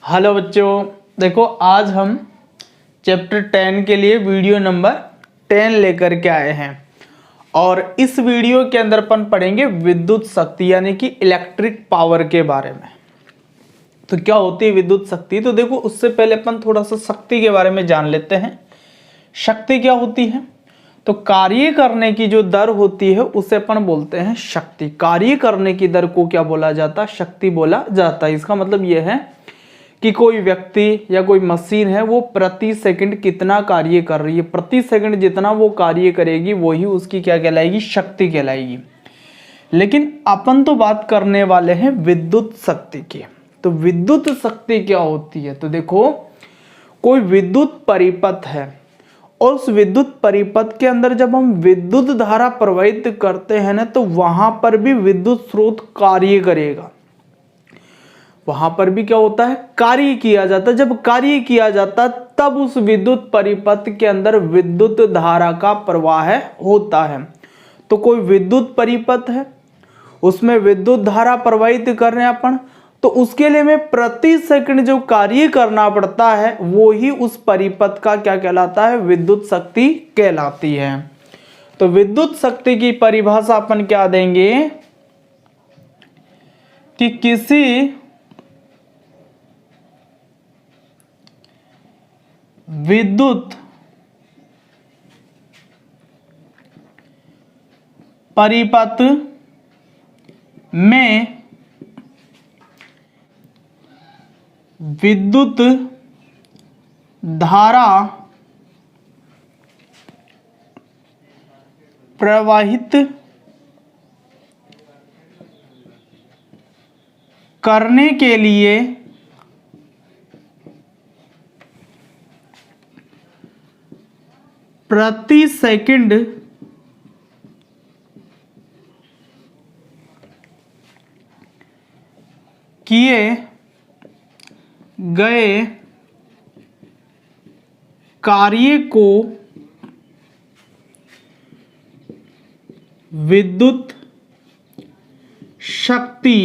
Hello बच्चों, देखो आज हम चैप्टर 10 के लिए वीडियो नंबर 10 लेकर के आए हैं और इस वीडियो के अंदर अपन पढ़ेंगे विद्युत शक्ति यानी कि इलेक्ट्रिक पावर के बारे में। तो क्या होती है विद्युत शक्ति? तो देखो उससे पहले अपन थोड़ा सा शक्ति के बारे में जान लेते हैं। शक्ति क्या होती है? तो कार्य करने की जो दर होती है उसे अपन बोलते हैं शक्ति। कार्य करने की दर को क्या बोला जाता है? शक्ति बोला जाता है। इसका मतलब यह है कि कोई व्यक्ति या कोई मशीन है वो प्रति सेकंड कितना कार्य कर रही है, प्रति सेकंड जितना वो कार्य करेगी वही उसकी क्या कहलाएगी? शक्ति कहलाएगी। लेकिन अपन तो बात करने वाले हैं विद्युत शक्ति की। तो विद्युत शक्ति क्या होती है? तो देखो कोई विद्युत परिपथ है और उस विद्युत परिपथ के अंदर जब हम विद्युत धारा प्रवाहित करते हैं ना, तो वहां पर भी विद्युत स्रोत कार्य करेगा। वहां पर भी क्या होता है? कार्य किया जाता है। जब कार्य किया जाता है तब उस विद्युत परिपथ के अंदर विद्युत धारा का प्रवाह होता है। तो कोई विद्युत परिपथ है, उसमें विद्युत धारा प्रवाहित कर रहे हैं अपन, तो उसके लिए हमें प्रति सेकंड जो कार्य करना पड़ता है वो ही उस परिपथ का क्या कहलाता है? विद्युत शक्ति कहलाती है। तो विद्युत शक्ति की परिभाषा अपन क्या देंगे कि किसी विद्युत परिपथ में विद्युत धारा प्रवाहित करने के लिए प्रति सेकंड किए गए कार्य को विद्युत शक्ति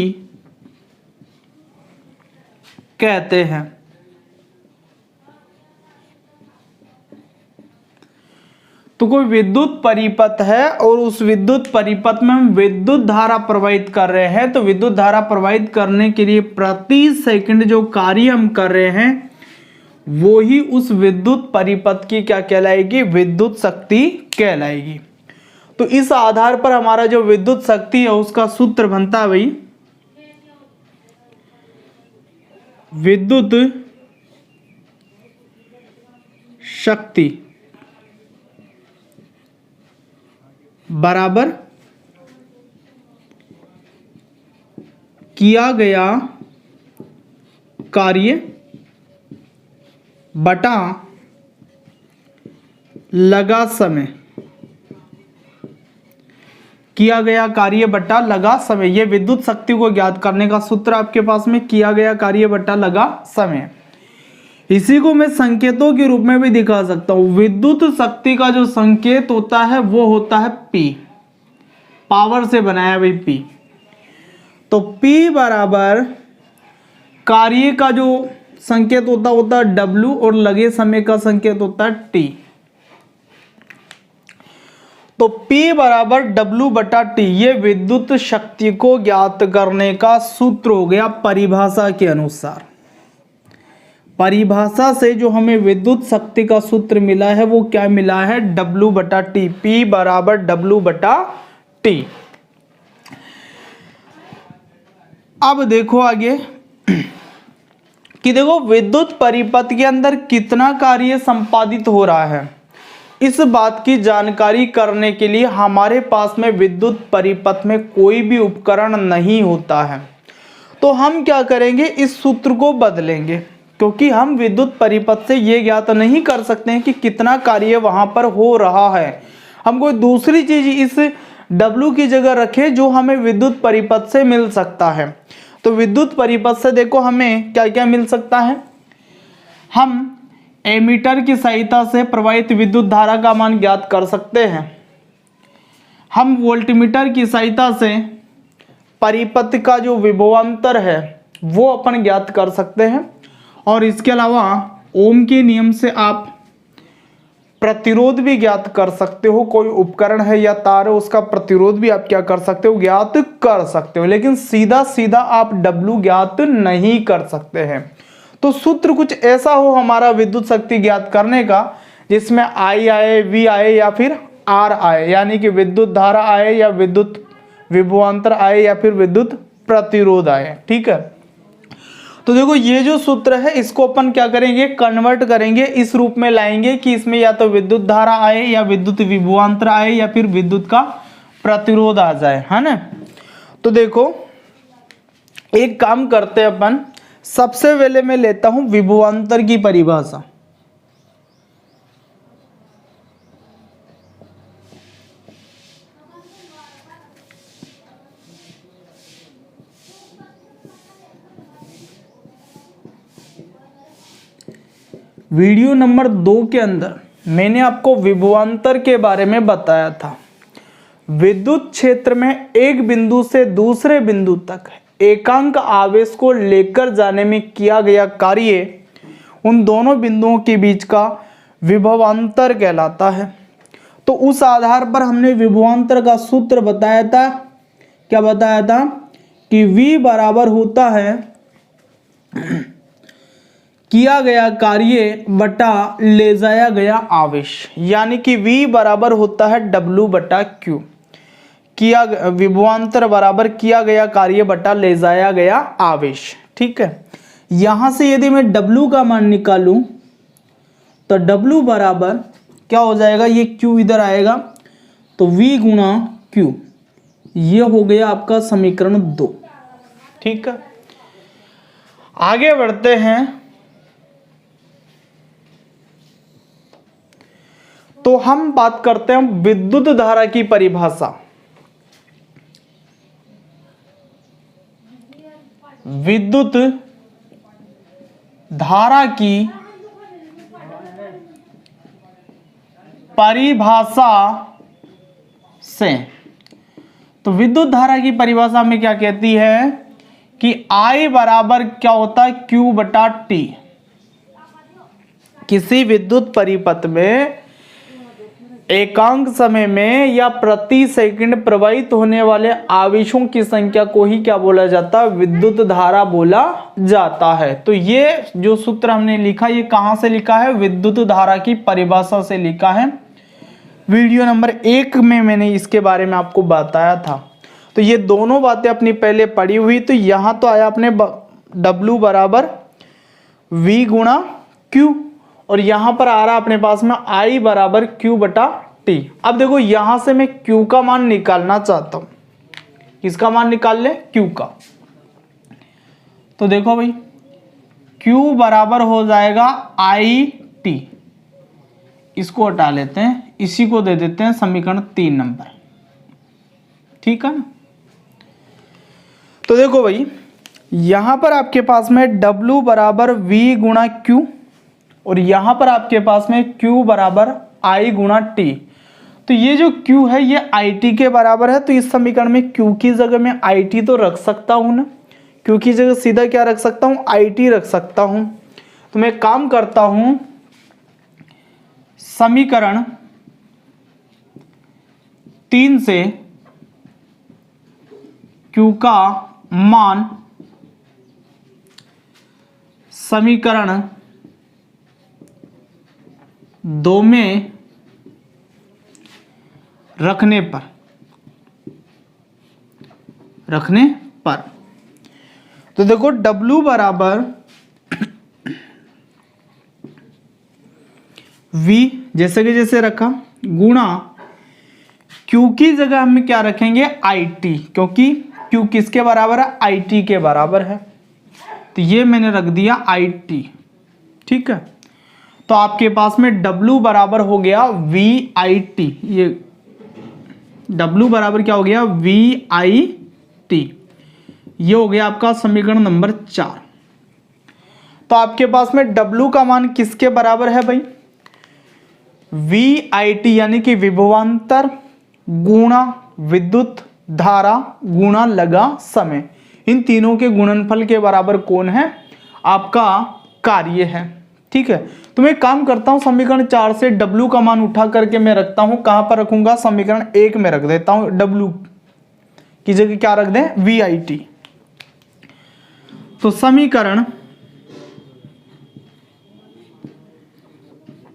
कहते हैं। तो कोई विद्युत परिपथ है और उस विद्युत परिपथ में हम विद्युत धारा प्रवाहित कर रहे हैं, तो विद्युत धारा प्रवाहित करने के लिए प्रति सेकंड जो कार्य हम कर रहे हैं वो ही उस विद्युत परिपथ की क्या कहलाएगी? विद्युत शक्ति कहलाएगी। तो इस आधार पर हमारा जो विद्युत शक्ति है उसका सूत्र बनता है भाई विद्युत शक्ति बराबर किया गया कार्य बटा लगा समय। किया गया कार्य बटा लगा समय, यह विद्युत शक्ति को ज्ञात करने का सूत्र आपके पास में किया गया कार्य बटा लगा समय। इसी को मैं संकेतों के रूप में भी दिखा सकता हूं। विद्युत शक्ति का जो संकेत होता है वो होता है P, पावर से बनाया भाई P। तो P बराबर कार्य का जो संकेत होता है W और लगे समय का संकेत होता है T। तो P बराबर W बटा T, ये विद्युत शक्ति को ज्ञात करने का सूत्र हो गया परिभाषा के अनुसार। परिभाषा से जो हमें विद्युत शक्ति का सूत्र मिला है वो क्या मिला है? W बटा T। P बराबर W बटा T। अब देखो आगे कि देखो विद्युत परिपथ के अंदर कितना कार्य संपादित हो रहा है, इस बात की जानकारी करने के लिए हमारे पास में विद्युत परिपथ में कोई भी उपकरण नहीं होता है। तो हम क्या करेंगे? इस सूत्र को बदलेंगे, क्योंकि हम विद्युत परिपथ से ये ज्ञात नहीं कर सकते हैं कि कितना कार्य वहां पर हो रहा है। हम कोई दूसरी चीज इस W की जगह रखें जो हमें विद्युत परिपथ से मिल सकता है। तो विद्युत परिपथ से देखो हमें क्या क्या मिल सकता है? हम एमीटर की सहायता से प्रवाहित विद्युत धारा का मान ज्ञात कर सकते हैं। हम वोल्टमीटर की सहायता से परिपथ का जो विभवांतर है वो अपन ज्ञात कर सकते हैं। और इसके अलावा ओम के नियम से आप प्रतिरोध भी ज्ञात कर सकते हो। कोई उपकरण है या तार है उसका प्रतिरोध भी आप क्या कर सकते हो, ज्ञात कर सकते हो, लेकिन सीधा सीधा आप W ज्ञात नहीं कर सकते हैं। तो सूत्र कुछ ऐसा हो हमारा विद्युत शक्ति ज्ञात करने का जिसमें I आए, V आए या फिर R आए, यानी कि विद्युत धारा आए या विद्युत विभवांतर आए या फिर विद्युत प्रतिरोध आए। ठीक है, तो देखो ये जो सूत्र है इसको अपन क्या करेंगे, कन्वर्ट करेंगे, इस रूप में लाएंगे कि इसमें या तो विद्युत धारा आए या विद्युत विभवांतर आए या फिर विद्युत का प्रतिरोध आ जाए, है ना। तो देखो एक काम करते हैं अपन, सबसे पहले मैं लेता हूं विभवांतर की परिभाषा। वीडियो नंबर 2 के अंदर मैंने आपको विभवांतर के बारे में बताया था। विद्युत क्षेत्र में एक बिंदु से दूसरे बिंदु तक एकांक आवेश को लेकर जाने में किया गया कार्य उन दोनों बिंदुओं के बीच का विभवांतर कहलाता है। तो उस आधार पर हमने विभवांतर का सूत्र बताया था। क्या बताया था कि V बराबर होता है किया गया कार्य बटा ले जाया गया आवेश, यानी कि V बराबर होता है W बटा Q। किया विभवांतर बराबर किया गया कार्य बटा ले जाया गया आवेश। ठीक है, यहां से यदि मैं W का मान निकालूं तो W बराबर क्या हो जाएगा, ये Q इधर आएगा तो V गुणा Q, ये हो गया आपका समीकरण 2। ठीक है, आगे बढ़ते हैं। तो हम बात करते हैं विद्युत धारा की परिभाषा। विद्युत धारा की परिभाषा से, तो विद्युत धारा की परिभाषा में क्या कहती है कि I बराबर क्या होता है, Q बटा T। किसी विद्युत परिपथ में एकांक समय में या प्रति सेकंड प्रवाहित होने वाले आवेशों की संख्या को ही क्या बोला जाता है, विद्युत धारा बोला जाता है। तो ये जो सूत्र हमने लिखा ये कहां से लिखा है, विद्युत धारा की परिभाषा से लिखा है। वीडियो नंबर 1 में मैंने इसके बारे में आपको बताया था। तो ये दोनों बातें अपनी पहले पढ़ी हुई। तो यहां तो आया अपने W बराबर V गुणा Q, और यहां पर आ रहा अपने पास में I बराबर Q बटा T। अब देखो यहां से मैं Q का मान निकालना चाहता हूं। किसका मान निकाल ले, Q का। तो देखो भाई Q बराबर हो जाएगा IT, इसको हटा लेते हैं, इसी को दे देते हैं समीकरण 3 नंबर। ठीक है ना। तो देखो भाई यहां पर आपके पास में W बराबर V गुणा Q, और यहां पर आपके पास में Q बराबर I गुणा T। तो ये जो Q है ये IT के बराबर है। तो इस समीकरण में Q की जगह मैं IT तो रख सकता हूं ना, Q की जगह सीधा क्या रख सकता हूं, IT रख सकता हूं। तो मैं काम करता हूं, समीकरण 3 से Q का मान समीकरण 2 में रखने पर तो देखो W बराबर V जैसे कि जैसे रखा गुणा Q की जगह हम क्या रखेंगे, IT, क्योंकि Q किसके बराबर है, IT के बराबर है। तो ये मैंने रख दिया IT। ठीक है, तो आपके पास में W बराबर हो गया VIT। ये W बराबर क्या हो गया, VIT। ये हो गया आपका समीकरण नंबर 4। तो आपके पास में W का मान किसके बराबर है भाई, VIT यानी कि विभवांतर गुणा विद्युत धारा गुणा लगा समय। इन तीनों के गुणनफल के बराबर कौन है, आपका कार्य है। ठीक है, तो मैं एक काम करता हूं, समीकरण 4 से W का मान उठा करके मैं रखता हूं, कहां पर रखूंगा, समीकरण 1 में रख देता हूं। W की जगह क्या रख दें, VIT। तो समीकरण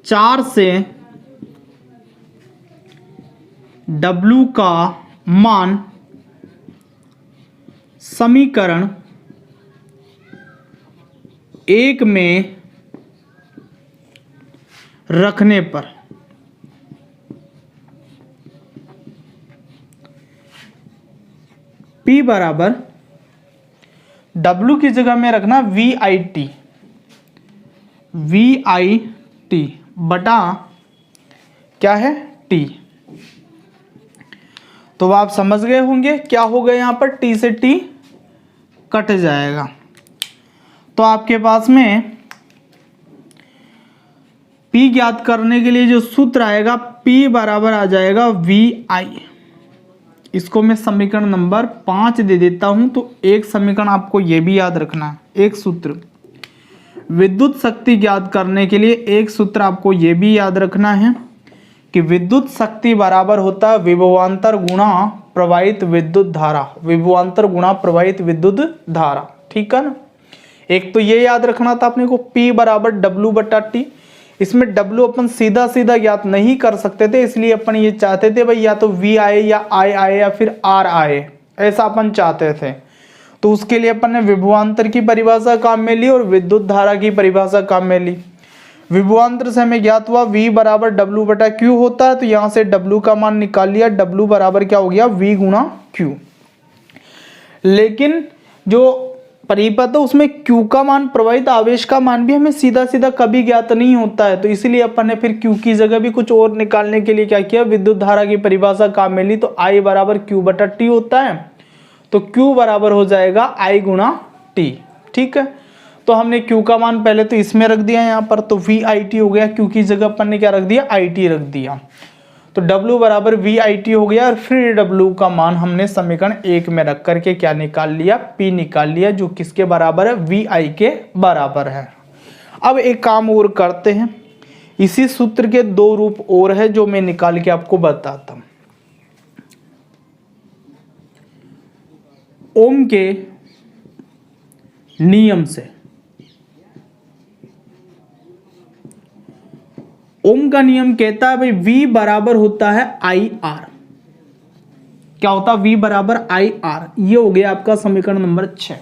4 से W का मान समीकरण 1 में रखने पर P बराबर W की जगह में रखना VIT बटा क्या है, T। तो आप समझ गए होंगे क्या होगा, यहां पर T से T कट जाएगा। तो आपके पास में P ज्ञात करने के लिए जो सूत्र आएगा, P बराबर आ जाएगा VI। इसको मैं समीकरण नंबर 5 दे देता हूं। तो एक समीकरण आपको यह भी याद रखना है, एक सूत्र विद्युत शक्ति ज्ञात करने के लिए एक सूत्र आपको यह भी याद रखना है कि विद्युत शक्ति बराबर होता है विभवांतर गुणा प्रवाहित विद्युत धारा, विभवांतर गुणा प्रवाहित विद्युत धारा। ठीक है ना, एक तो ये याद रखना था अपने को, P बराबर W बटा T। इसमें W अपन सीधा सीधा ज्ञात नहीं कर सकते थे, इसलिए अपन ये चाहते थे भाई या तो V आए या I आए या फिर R आए, ऐसा अपन चाहते थे। तो उसके लिए अपन ने विभवांतर की परिभाषा काम में ली और विद्युत धारा की परिभाषा काम में ली। विभवांतर से हमें ज्ञात हुआ V बराबर W बटा Q होता है, तो यहां से W का मान निकाल लिया, W बराबर क्या हो गया, V गुणा Q। लेकिन जो परिपथ है उसमें Q का मान, प्रवाहित आवेश का मान भी हमें सीधा सीधा कभी ज्ञात नहीं होता है, तो इसीलिए अपन ने फिर Q की जगह भी कुछ और निकालने के लिए क्या किया, विद्युत धारा की परिभाषा काम में ली। तो I बराबर Q बटा T होता है, तो Q बराबर हो जाएगा I गुणा T। ठीक है, तो हमने Q का मान पहले तो इसमें रख दिया यहाँ पर, तो VIT हो गया, Q की जगह अपन ने क्या रख दिया, IT रख दिया। तो W बराबर VIT हो गया, और फिर W का मान हमने समीकरण 1 में रख करके क्या निकाल लिया, P निकाल लिया, जो किसके बराबर है, VI के बराबर है। अब एक काम और करते हैं, इसी सूत्र के दो रूप और है जो मैं निकाल के आपको बताता हूं। ओम के नियम से, ओम का नियम कहता है भाई V बराबर होता है IR। क्या होता है, V बराबर IR। ये हो गया आपका समीकरण नंबर 6।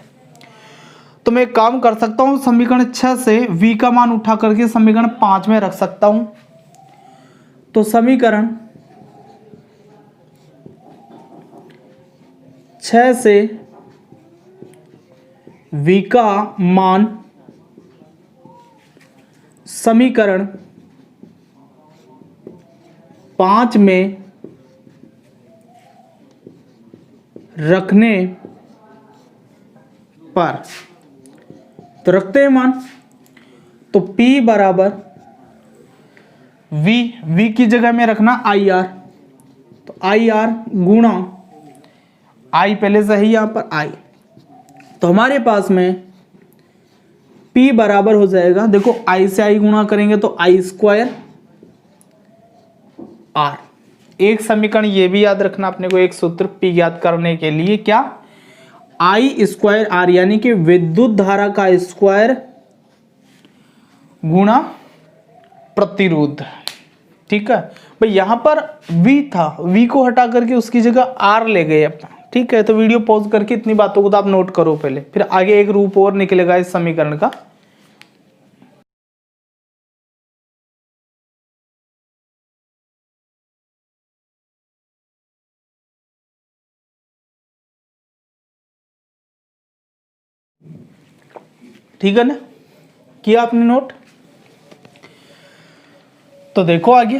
तो मैं एक काम कर सकता हूं, समीकरण 6 से V का मान उठा करके समीकरण 5 में रख सकता हूं। तो समीकरण 6 से V का मान समीकरण 5 में रखने पर, तो रखते हैं मान, तो P बराबर V की जगह में रखना IR, तो IR गुणा I पहले से ही यहां पर I, तो हमारे पास में P बराबर हो जाएगा, देखो I से I गुणा करेंगे तो I स्क्वायर R। एक समीकरण ये भी याद रखना अपने को, एक सूत्र P ज्ञात करने के लिए क्या, I स्क्वायर R, यानी कि विद्युत धारा का स्क्वायर गुणा प्रतिरोध। ठीक है भाई, यहां पर V था, V को हटा करके उसकी जगह R ले गए अपन। ठीक है, तो वीडियो पॉज करके इतनी बातों को तो आप नोट करो पहले, फिर आगे एक रूप और निकलेगा इस समीकरण का। ठीक है ना, किया आपने नोट? तो देखो आगे,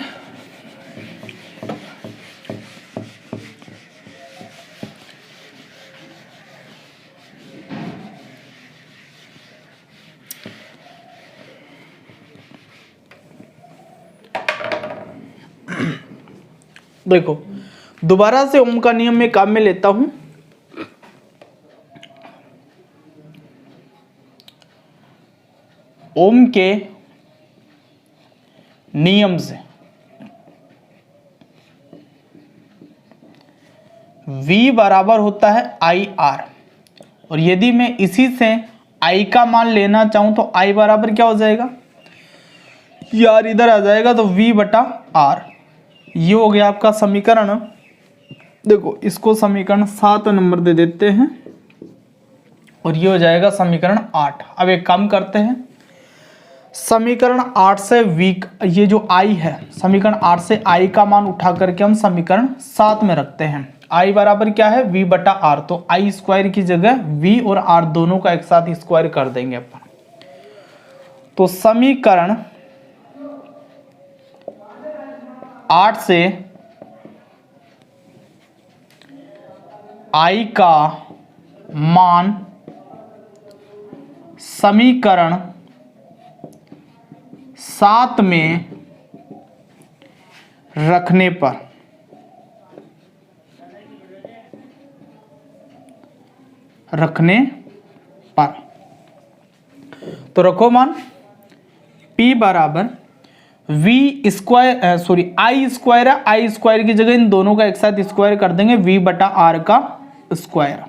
देखो दोबारा से ओम का नियम में काम में लेता हूं। ओम के नियम से V बराबर होता है IR, और यदि मैं इसी से I का मान लेना चाहूं तो I बराबर क्या हो जाएगा, यार इधर आ जाएगा तो V बटा R। ये हो गया आपका समीकरण। देखो इसको समीकरण 7 नंबर दे देते हैं और ये हो जाएगा समीकरण 8। अब एक काम करते हैं, समीकरण 8 से V, ये जो I है, समीकरण 8 से I का मान उठा करके हम समीकरण 7 में रखते हैं। I बराबर क्या है, V बटा R, तो I स्क्वायर की जगह V और R दोनों का एक साथ स्क्वायर कर देंगे अपन। तो समीकरण 8 से I का मान समीकरण 7 में रखने पर तो रखो मान P बराबर V स्क्वायर, I स्क्वायर है, I स्क्वायर की जगह इन दोनों का एक साथ स्क्वायर कर देंगे, V बटा R का स्क्वायर।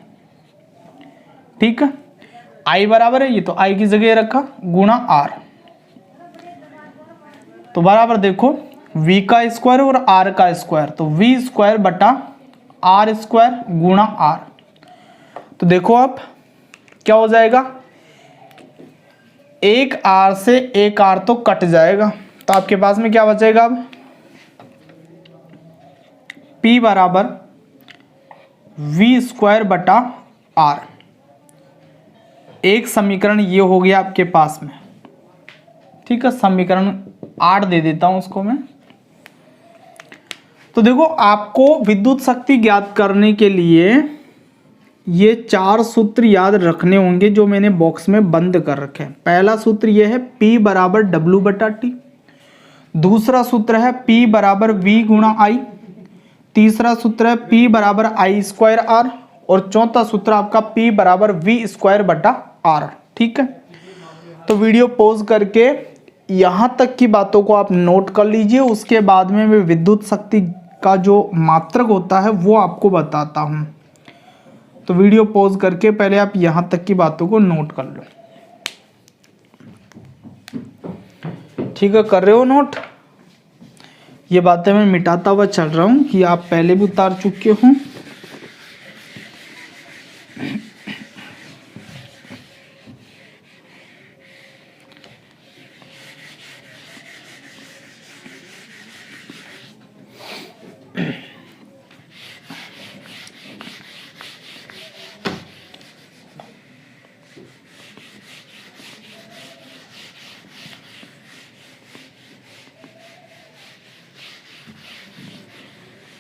ठीक है, I बराबर है, ये तो I की जगह रखा, गुणा R, तो बराबर देखो V का स्क्वायर और R का स्क्वायर, तो V स्क्वायर बटा R स्क्वायर गुणा R। तो देखो अब क्या हो जाएगा, एक R से एक R तो कट जाएगा, तो आपके पास में क्या बचेगा, अब P बराबर V स्क्वायर बटा R। एक समीकरण ये हो गया आपके पास में। ठीक है, समीकरण 8 दे देता हूं उसको मैं। तो देखो आपको विद्युत शक्ति ज्ञात करने के लिए ये 4 सूत्र याद रखने होंगे जो मैंने बॉक्स में बंद कर रखे हैं। पहला सूत्र ये है P बराबर W बटा T, दूसरा सूत्र है P बराबर V गुणा I, तीसरा सूत्र है P बराबर I स्क्वायर R, और चौथा सूत्र आपका P बराबर V स्क्वायर बटा R। ठीक है, तो वीडियो पॉज करके यहां तक की बातों को आप नोट कर लीजिए, उसके बाद में मैं विद्युत शक्ति का जो मात्रक होता है वो आपको बताता हूं। तो वीडियो पॉज करके पहले आप यहां तक की बातों को नोट कर लो। ठीक है, कर रहे हो नोट? ये बातें मैं मिटाता हुआ चल रहा हूं कि आप पहले भी उतार चुके हों।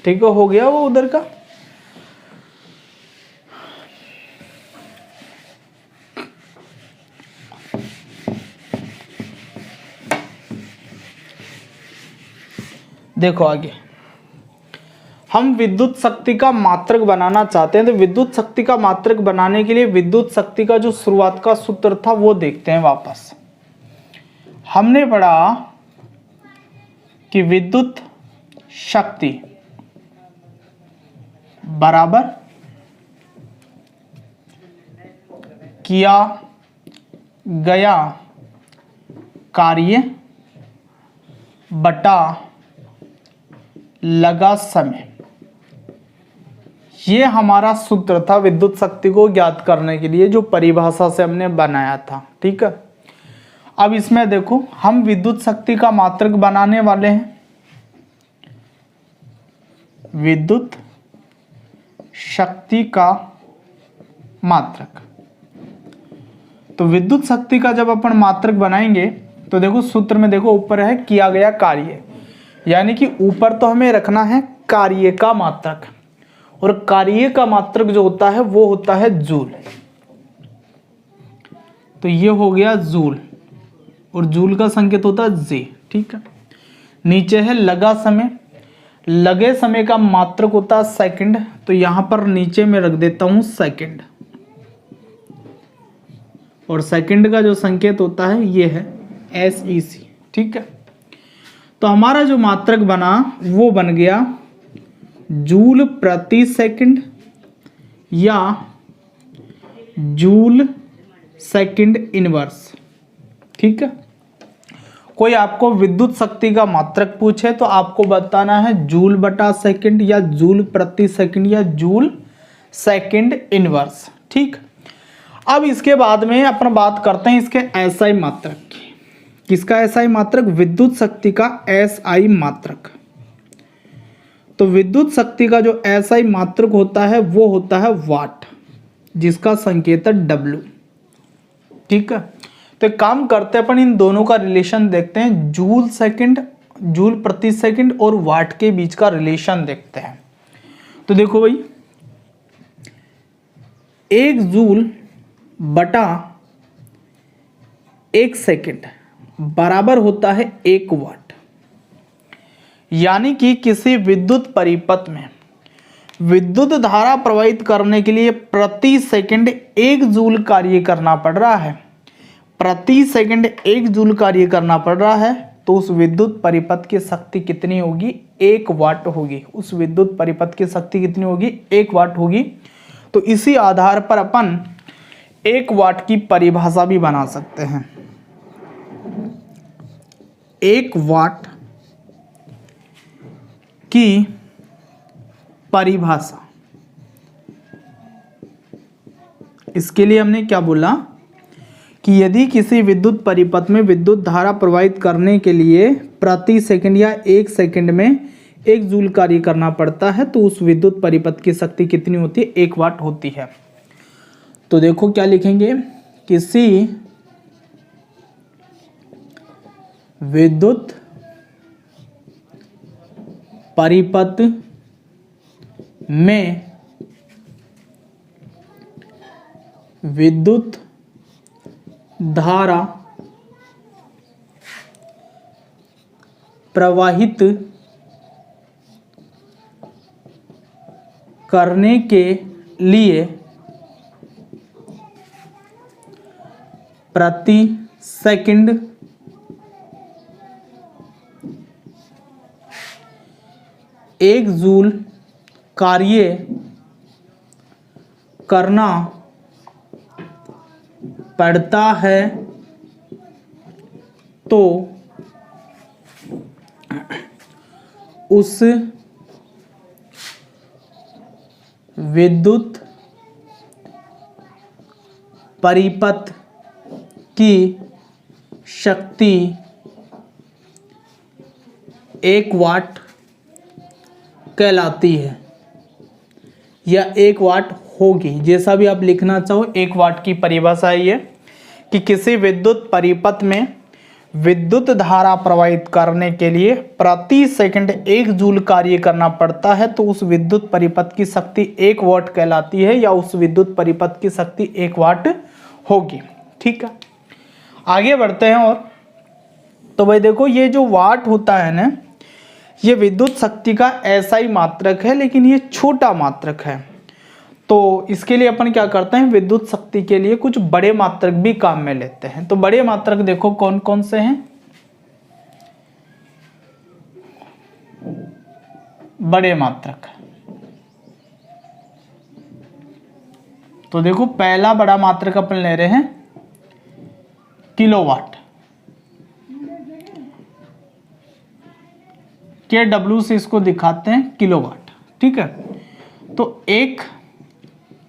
ठीक है, हो गया वो उधर का। देखो आगे हम विद्युत शक्ति का मात्रक बनाना चाहते हैं, तो विद्युत शक्ति का मात्रक बनाने के लिए विद्युत शक्ति का जो शुरुआत का सूत्र था वो देखते हैं वापस। हमने पढ़ा कि विद्युत शक्ति बराबर किया गया कार्य बटा लगा समय, ये हमारा सूत्र था विद्युत शक्ति को ज्ञात करने के लिए, जो परिभाषा से हमने बनाया था। ठीक है, अब इसमें देखो हम विद्युत शक्ति का मात्रक बनाने वाले हैं, विद्युत शक्ति का मात्रक। तो विद्युत शक्ति का जब अपन मात्रक बनाएंगे तो देखो सूत्र में देखो ऊपर है किया गया कार्य, यानी कि ऊपर तो हमें रखना है कार्य का मात्रक, और कार्य का मात्रक जो होता है वो होता है जूल। तो ये हो गया जूल, और जूल का संकेत होता है जी। ठीक है, नीचे है लगा समय, लगे समय का मात्रक होता है सेकंड, तो यहां पर नीचे में रख देता हूं सेकंड। और सेकंड का जो संकेत होता है ये है SEC। ठीक है, तो हमारा जो मात्रक बना वो बन गया जूल प्रति सेकंड या जूल सेकंड इनवर्स। ठीक है, कोई आपको विद्युत शक्ति का मात्रक पूछे तो आपको बताना है जूल बटा सेकंड या जूल प्रति सेकंड या जूल सेकंड इनवर्स। ठीक, अब इसके बाद में अपन बात करते हैं इसके एसआई मात्रक की। किसका एसआई मात्रक? विद्युत शक्ति का एसआई मात्रक। तो विद्युत शक्ति का जो एसआई मात्रक होता है वो होता है वाट, जिसका संकेत है W। ठीक है, तो एक काम करते हैं अपन इन दोनों का रिलेशन देखते हैं, जूल सेकंड, जूल प्रति सेकंड और वाट के बीच का रिलेशन देखते हैं। तो देखो भाई, 1 जूल बटा 1 सेकंड बराबर होता है 1 वाट। यानी कि किसी विद्युत परिपथ में विद्युत धारा प्रवाहित करने के लिए प्रति सेकंड 1 जूल कार्य करना पड़ रहा है, प्रति सेकंड 1 जूल कार्य करना पड़ रहा है, तो उस विद्युत परिपथ की शक्ति कितनी होगी? 1 वाट होगी। उस विद्युत परिपथ की शक्ति कितनी होगी? 1 वाट होगी। तो इसी आधार पर अपन 1 वाट की परिभाषा भी बना सकते हैं। 1 वाट की परिभाषा, इसके लिए हमने क्या बोला कि यदि किसी विद्युत परिपथ में विद्युत धारा प्रवाहित करने के लिए प्रति सेकंड या 1 सेकंड में 1 जूल कार्य करना पड़ता है, तो उस विद्युत परिपथ की शक्ति कितनी होती है? 1 वाट होती है। तो देखो क्या लिखेंगे, किसी विद्युत परिपथ में विद्युत धारा प्रवाहित करने के लिए प्रति सेकंड 1 जूल कार्य करना पड़ता है, तो उस विद्युत परिपथ की शक्ति 1 वाट कहलाती है या 1 वाट होगी। जैसा भी आप लिखना चाहो, 1 वाट की परिभाषा है ये कि किसी विद्युत परिपथ में विद्युत धारा प्रवाहित करने के लिए प्रति सेकंड 1 जूल कार्य करना पड़ता है, तो उस विद्युत परिपथ की शक्ति 1 वाट कहलाती है या उस विद्युत परिपथ की शक्ति 1 वाट होगी। ठीक है, आगे बढ़ते हैं। और तो भाई देखो, ये जो वाट होता है ना, ये विद्युत शक्ति का एसआई मात्रक है, लेकिन ये छोटा मात्रक है। तो इसके लिए अपन क्या करते हैं, विद्युत शक्ति के लिए कुछ बड़े मात्रक भी काम में लेते हैं। तो बड़े मात्रक देखो कौन कौन से हैं। बड़े मात्रक, तो देखो पहला बड़ा मात्रक अपन ले रहे हैं किलोवाट। के डब्ल्यू से इसको दिखाते हैं किलोवाट। ठीक है, तो 1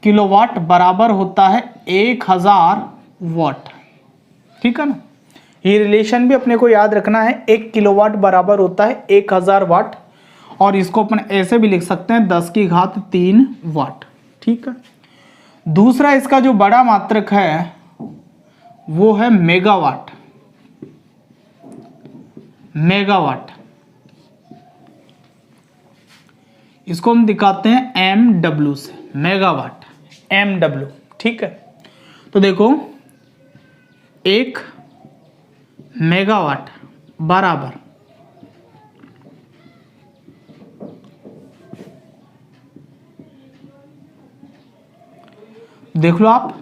किलोवाट बराबर होता है 1000 वाट। ठीक है ना, ये रिलेशन भी अपने को याद रखना है। 1 किलोवाट बराबर होता है 1000 वाट, और इसको अपन ऐसे भी लिख सकते हैं 10⁻³ वाट। ठीक है, दूसरा इसका जो बड़ा मात्रक है वो है मेगावाट। मेगावाट, इसको हम दिखाते हैं MW से, मेगावाट MW। ठीक है, तो देखो 1 मेगावाट बराबर देख लो आप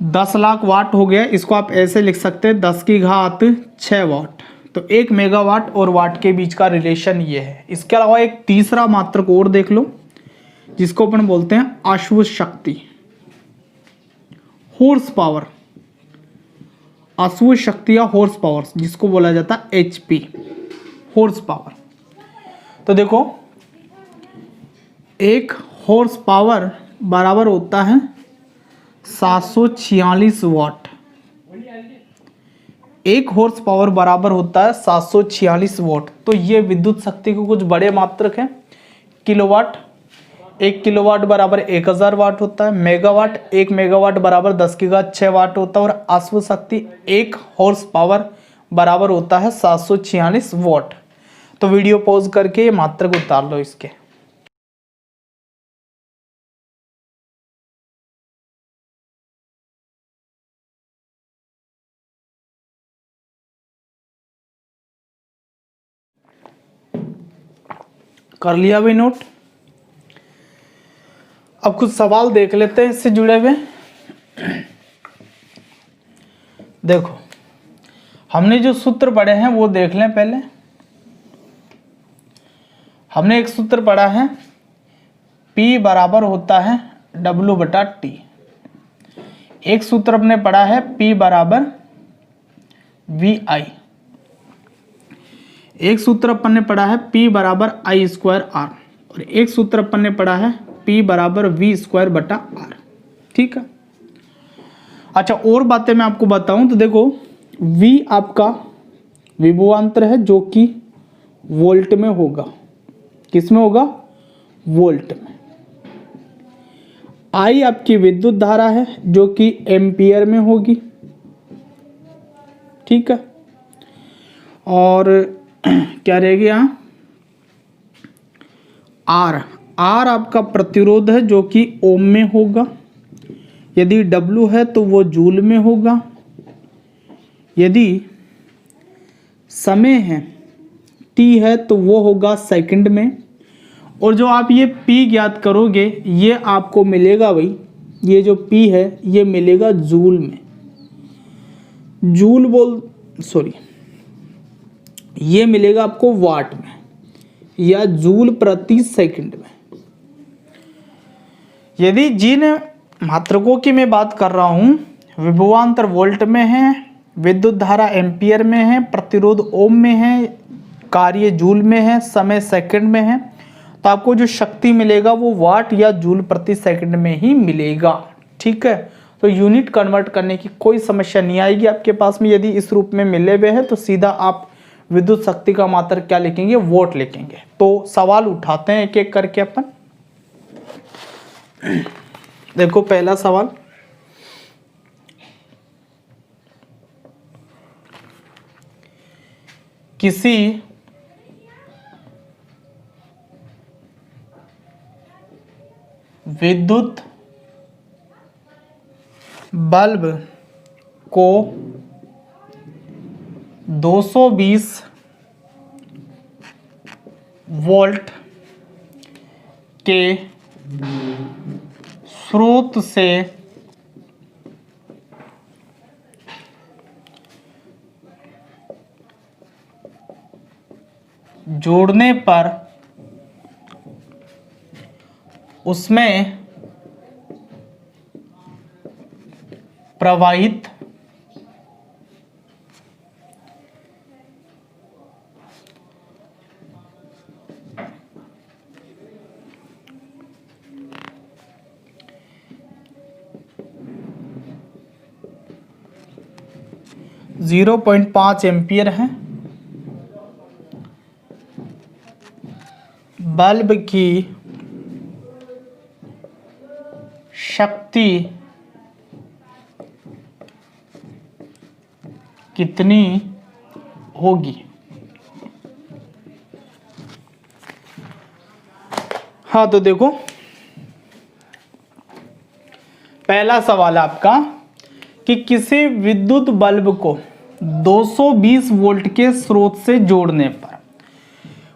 10 लाख वाट हो गया, इसको आप ऐसे लिख सकते हैं 10 की घात 6 वाट। तो 1 मेगावाट और वाट के बीच का रिलेशन ये है। इसके अलावा एक तीसरा मात्रक और देख लो, जिसको अपन बोलते हैं अश्व शक्ति, हॉर्स पावर। अश्व शक्ति या हॉर्स पावर, जिसको बोला जाता है एचपी, हॉर्स पावर। तो देखो, एक हॉर्स पावर बराबर होता है 746 वाट। एक हॉर्स पावर बराबर होता है 746 वाट। तो ये विद्युत शक्ति के कुछ बड़े मात्रक हैं। किलोवाट, 1 किलोवाट बराबर 1000 वाट होता है। मेगावाट, 1 मेगावाट बराबर 10 की घात 6 वाट होता है। और अश्व शक्ति 1 हॉर्स पावर बराबर होता है 746 वाट। तो वीडियो पॉज करके ये मात्रक उतार लो इसके। कर लिया भाई नोट। अब कुछ सवाल देख लेते हैं इससे जुड़े हुए। देखो, हमने जो सूत्र पढ़े हैं वो देख लें पहले। हमने एक सूत्र पढ़ा है, P बराबर होता है W बटा T। एक सूत्र हमने पढ़ा है P बराबर VI। एक सूत्र अपन ने पढ़ा है P बराबर I स्क्वायर R। और एक सूत्र अपन ने पढ़ा है P बराबर V स्क्वायर बटा R। ठीक है। अच्छा, और बातें मैं आपको बताऊं तो देखो, V आपका विभवांतर है जो कि वोल्ट में होगा। किस में होगा? वोल्ट में। I आपकी विद्युत धारा है जो कि एम्पियर में होगी। ठीक है। और क्या रहेगी यहाँ? R आपका प्रतिरोध है जो कि ओम में होगा। यदि W है तो वो जूल में होगा। यदि समय है T है तो वो होगा सेकंड में। और जो आप ये P ज्ञात करोगे, ये आपको मिलेगा भाई, ये जो P है ये मिलेगा जूल में। ये मिलेगा आपको वाट में या जूल प्रति सेकंड में। यदि जिन मात्रकों की मैं बात कर रहा हूं, विभवांतर वोल्ट में है, विद्युत धारा एम्पियर में है, प्रतिरोध ओम में है, कार्य जूल में है, समय सेकंड में है, तो आपको जो शक्ति मिलेगा वो वाट या जूल प्रति सेकंड में ही मिलेगा। ठीक है। तो यूनिट कन्वर्ट करने की कोई समस्या नहीं आएगी आपके पास में। यदि इस रूप में मिले हुए हैं तो सीधा आप विद्युत शक्ति का मात्रक क्या लिखेंगे? वोट लिखेंगे। तो सवाल उठाते हैं एक एक करके अपन। देखो, पहला सवाल, किसी विद्युत बल्ब को 220 वोल्ट के स्रोत से जोड़ने पर उसमें प्रवाहित जीरो 0.5 एम्पियर है। बल्ब की शक्ति कितनी होगी? हाँ, तो देखो, पहला सवाल आपका कि किसी विद्युत बल्ब को 220 वोल्ट के स्रोत से जोड़ने पर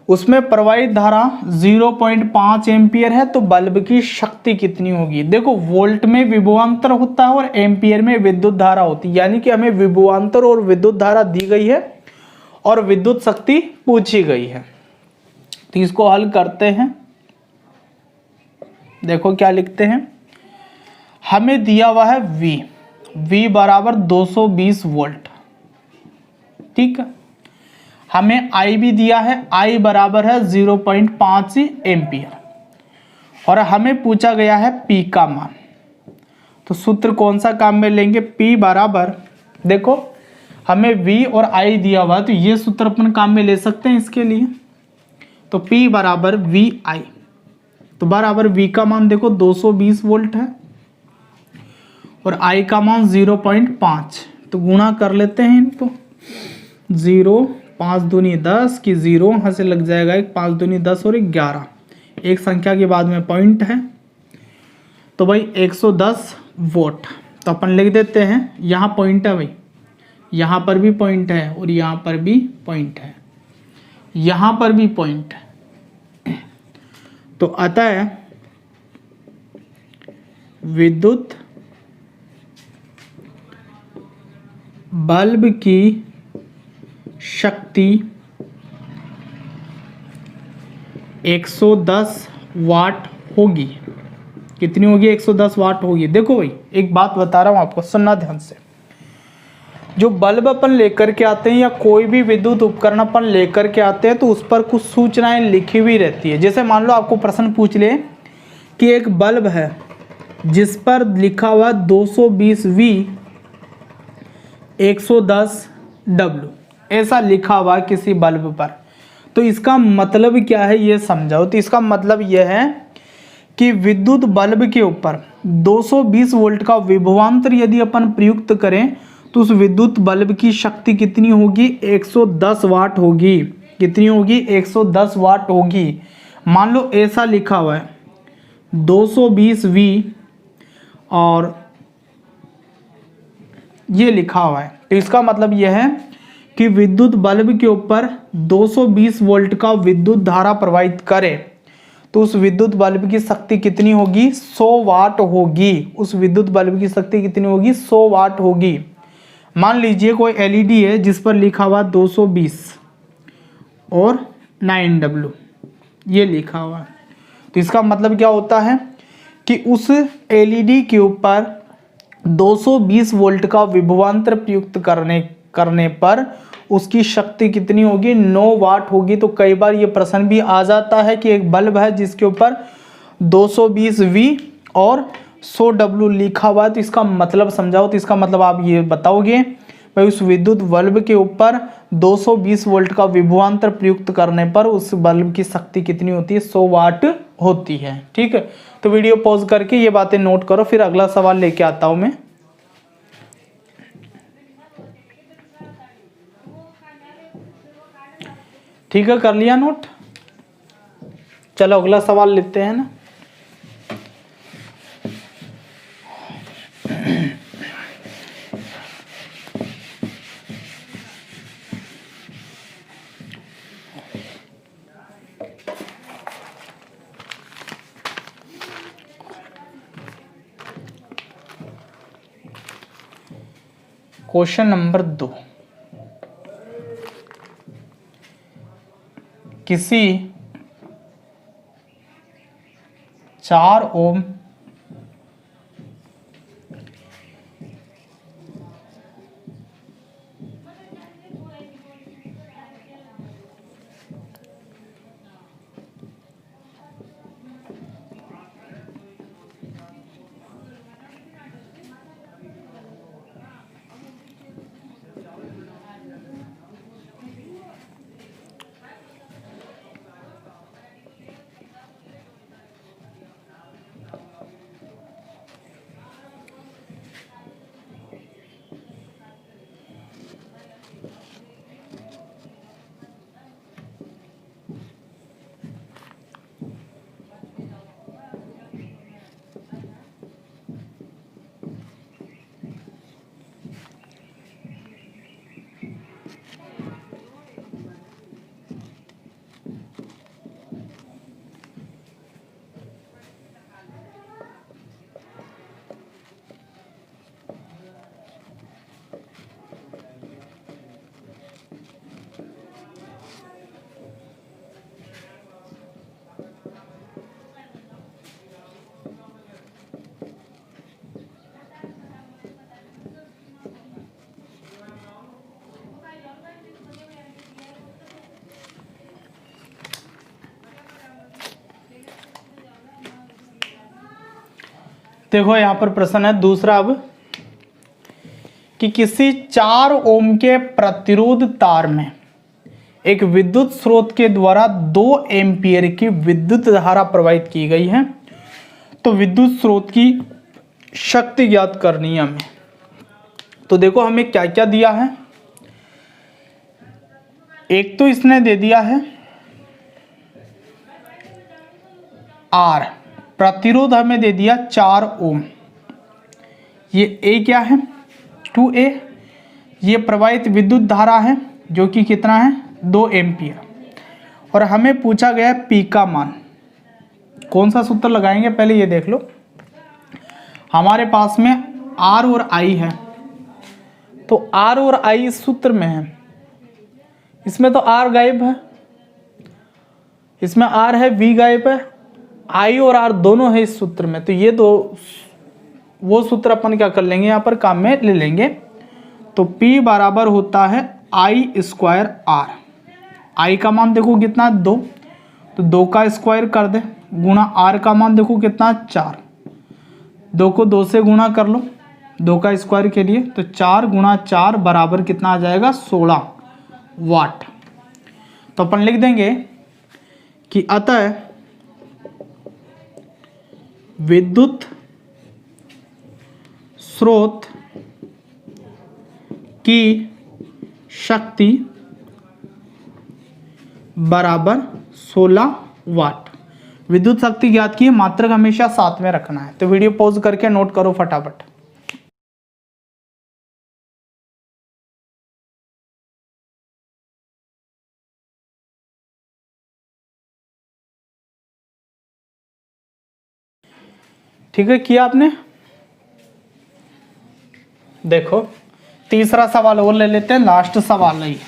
उसमें प्रवाहित धारा 0.5 एम्पियर है, तो बल्ब की शक्ति कितनी होगी। देखो वोल्ट में विभवांतर होता है और एम्पियर में विद्युत धारा होती है, यानी कि हमें विभवांतर और विद्युत धारा दी गई है और विद्युत शक्ति पूछी गई है। तो इसको हल करते हैं। देखो क्या लिखते हैं, हमें दिया हुआ है V बराबर 220 वोल्ट, ठीक है। हमें I भी दिया है, I बराबर है 0.5 एम्पियर, और हमें पूछा गया है P का मान। तो सूत्र कौन सा काम में लेंगे, P बराबर, देखो हमें V और I दिया हुआ है, तो ये सूत्र अपन काम में ले सकते हैं इसके लिए। तो P बराबर VI, तो बराबर V का मान देखो 220 वोल्ट है और I का मान 0.5, तो गुणा कर लेते हैं इनको। 0 5 दूनी 10 की 0 यहाँ से लग जाएगा, 1 5 दूनी 10 और 11, एक संख्या के बाद में पॉइंट है, तो भाई 110 वोट। तो अपन लिख देते हैं, यहाँ पॉइंट है भाई, यहाँ पर भी पॉइंट है और यहाँ पर भी पॉइंट है, यहाँ पर भी पॉइंट है। तो अतः विद्युत बल्ब की शक्ति 110 वाट होगी। कितनी होगी, 110 वाट होगी। देखो भाई एक बात बता रहा हूं आपको, सुनना ध्यान से। जो बल्ब अपन लेकर के आते हैं या कोई भी विद्युत उपकरण अपन लेकर के आते हैं, तो उस पर कुछ सूचनाएं लिखी हुई रहती है। जैसे मान लो आपको प्रश्न पूछ ले कि एक बल्ब है जिस पर लिखा हुआ 220V 110W, ऐसा लिखा हुआ किसी बल्ब पर, तो इसका मतलब क्या है ये समझाओ। तो इसका मतलब यह है कि विद्युत बल्ब के ऊपर 220 वोल्ट का विभवांतर यदि अपन प्रयुक्त करें, तो उस विद्युत बल्ब की शक्ति कितनी होगी, 110 वाट होगी। कितनी होगी, 110 वाट होगी। मान लो ऐसा लिखा हुआ है 220V और ये लिखा हुआ है, तो इसका मतलब यह है कि विद्युत बल्ब के ऊपर 220 वोल्ट का विद्युत धारा प्रवाहित करे, तो उस विद्युत बल्ब की शक्ति कितनी होगी, 100 वाट होगी। उस विद्युत बल्ब की शक्ति कितनी होगी, 100 वाट होगी। मान लीजिए कोई एलईडी है जिस पर लिखा हुआ 220 और 9W, ये लिखा हुआ है। तो इसका मतलब क्या होता है कि उस एलईडी के ऊपर 220 वोल्ट का विभवांतर प्रयुक्त करने पर उसकी शक्ति कितनी होगी, 9 वाट होगी। तो कई बार ये प्रश्न भी आ जाता है कि एक बल्ब है जिसके ऊपर 220V और 100W लिखा हुआ है, तो इसका मतलब समझाओ। तो इसका मतलब आप ये बताओगे भाई उस विद्युत बल्ब के ऊपर 220 वोल्ट का विभवांतर प्रयुक्त करने पर उस बल्ब की शक्ति कितनी होती है, 100 वाट होती है। ठीक है, तो वीडियो पॉज करके ये बातें नोट करो, फिर अगला सवाल लेके आता हूं मैं। ठीक है, कर लिया नोट। चलो अगला सवाल लेते हैं ना। क्वेश्चन नंबर 2, किसी 4 ओम देखो यहाँ पर प्रश्न है दूसरा अब कि किसी 4 ओम के प्रतिरोध तार में एक विद्युत स्रोत के द्वारा 2 एम्पीयर की विद्युत धारा प्रवाहित की गई है, तो विद्युत स्रोत की शक्ति ज्ञात करनी है हमें। तो देखो हमें क्या क्या दिया है, एक तो इसने दे दिया है R, प्रतिरोध हमें दे दिया 4 ओम, ये A क्या है 2A, ये प्रवाहित विद्युत धारा है जो कि कितना है 2 एम्पीयर, और हमें पूछा गया है P का मान। कौन सा सूत्र लगाएंगे पहले ये देख लो, हमारे पास में R और I है, तो R और I इस सूत्र में है, इसमें तो R गायब है, इसमें R है, V गायब है, I और R दोनों है इस सूत्र में, तो ये दो वो सूत्र अपन क्या कर लेंगे यहाँ पर काम में ले लेंगे। तो P बराबर होता है I स्क्वायर R, I का मान देखो कितना 2, तो 2 का स्क्वायर कर दे, गुणा R का मान देखो कितना 4, 2 को 2 से गुणा कर लो 2 का स्क्वायर के लिए, तो 4 गुणा 4 बराबर कितना आ जाएगा 16 वाट। तो अपन लिख देंगे कि अतः विद्युत स्रोत की शक्ति बराबर 16 वाट। विद्युत शक्ति ज्ञात की मात्रक हमेशा साथ में रखना है, तो वीडियो पॉज करके नोट करो फटाफट। ठीक है, किया आपने। देखो तीसरा सवाल और ले लेते हैं, लास्ट सवाल है ये।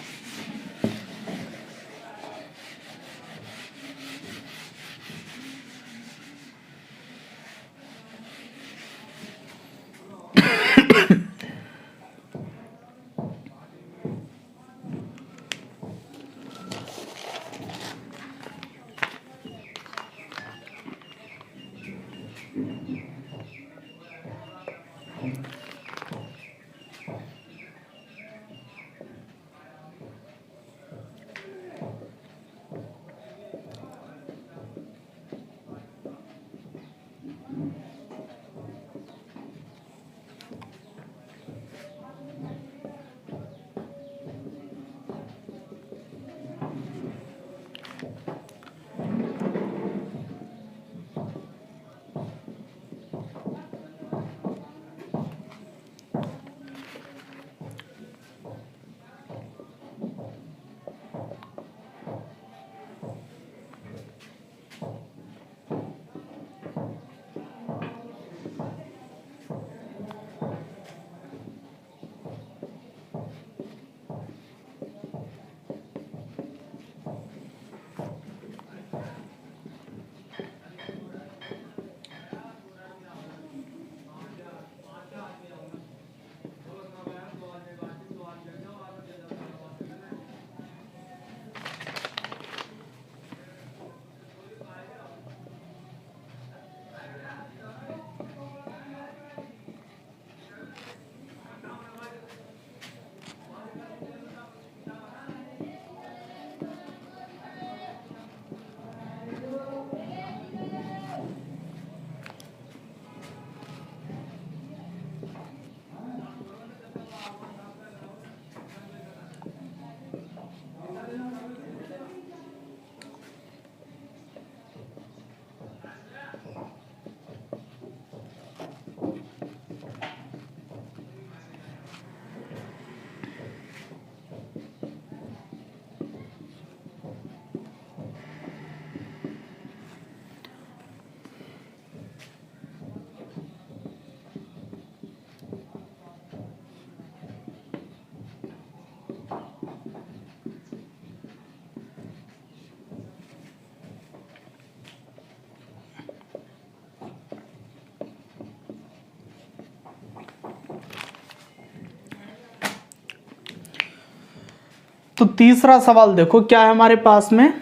तो तीसरा सवाल देखो क्या है हमारे पास में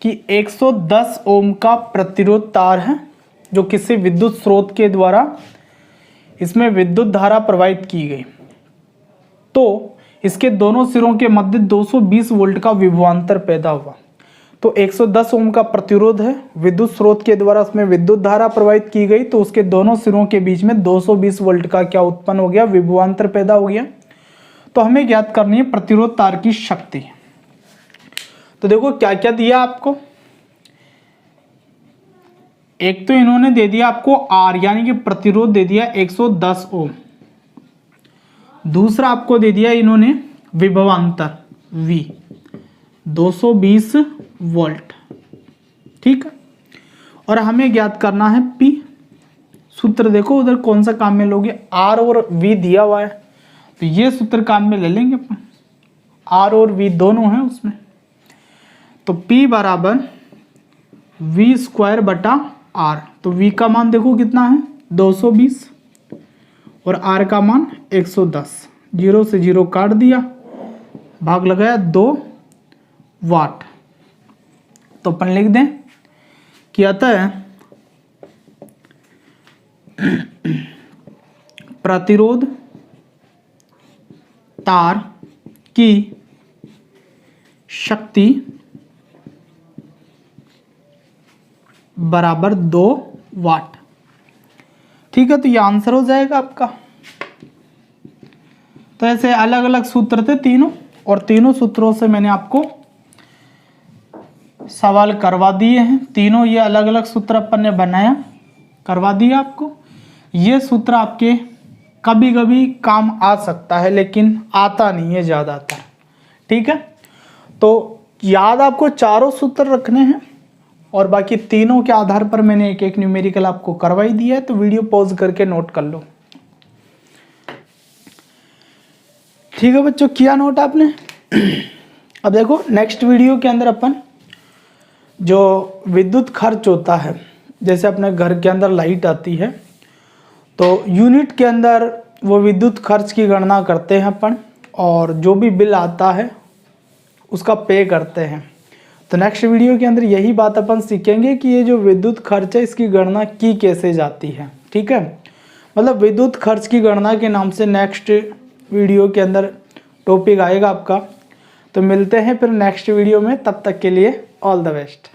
कि 110 ओम का प्रतिरोध तार है जो किसी विद्युत स्रोत के द्वारा इसमें विद्युत धारा प्रवाहित की गई तो इसके दोनों सिरों के मध्य 220 वोल्ट का विभवांतर पैदा हुआ। तो 110 ओम का प्रतिरोध है, विद्युत स्रोत के द्वारा उसमें विद्युत धारा प्रवाहित की गई तो उसके दोनों सिरों के बीच में 220 वोल्ट का क्या उत्पन्न हो गया, विभवांतर पैदा हो गया। तो हमें ज्ञात करनी है प्रतिरोध तार की शक्ति। तो देखो क्या क्या दिया आपको, एक तो इन्होंने दे दिया आपको R यानी कि प्रतिरोध दे दिया 110 ओम, दूसरा आपको दे दिया इन्होंने विभवांतर V 220 वोल्ट, ठीक है। और हमें ज्ञात करना है P। सूत्र देखो उधर कौन सा काम में लोगे, R और V दिया हुआ है तो ये सूत्र काम में ले लेंगे अपन, R और V दोनों हैं उसमें। तो P बराबर V स्क्वायर बटा R। तो V का मान देखो कितना है 220 और R का मान 110, 0 से 0 काट दिया, भाग लगाया 2 वाट। तो अपन लिख दें कि अतः प्रतिरोध तार की शक्ति बराबर 2 वाट, ठीक है। तो ये आंसर हो जाएगा आपका। तो ऐसे अलग अलग सूत्र थे तीनों और तीनों सूत्रों से मैंने आपको सवाल करवा दिए हैं। तीनों ये अलग अलग सूत्र अपन ने बनाया, करवा दिया आपको। ये सूत्र आपके कभी कभी काम आ सकता है लेकिन आता नहीं है ज़्यादातर, ठीक है। तो याद आपको चारों सूत्र रखने हैं और बाकी तीनों के आधार पर मैंने एक एक न्यूमेरिकल आपको करवाई दिया है। तो वीडियो पॉज करके नोट कर लो, ठीक है बच्चों, किया नोट आपने। अब देखो नेक्स्ट वीडियो के अंदर अपन जो विद्युत खर्च होता है, जैसे अपने घर के अंदर लाइट आती है तो यूनिट के अंदर वो विद्युत खर्च की गणना करते हैं अपन और जो भी बिल आता है उसका पे करते हैं। तो नेक्स्ट वीडियो के अंदर यही बात अपन सीखेंगे कि ये जो विद्युत खर्च है इसकी गणना की कैसे जाती है, ठीक है। मतलब विद्युत खर्च की गणना के नाम से नेक्स्ट वीडियो के अंदर टॉपिक आएगा आपका। तो मिलते हैं फिर नेक्स्ट वीडियो में, तब तक के लिए ऑल द बेस्ट।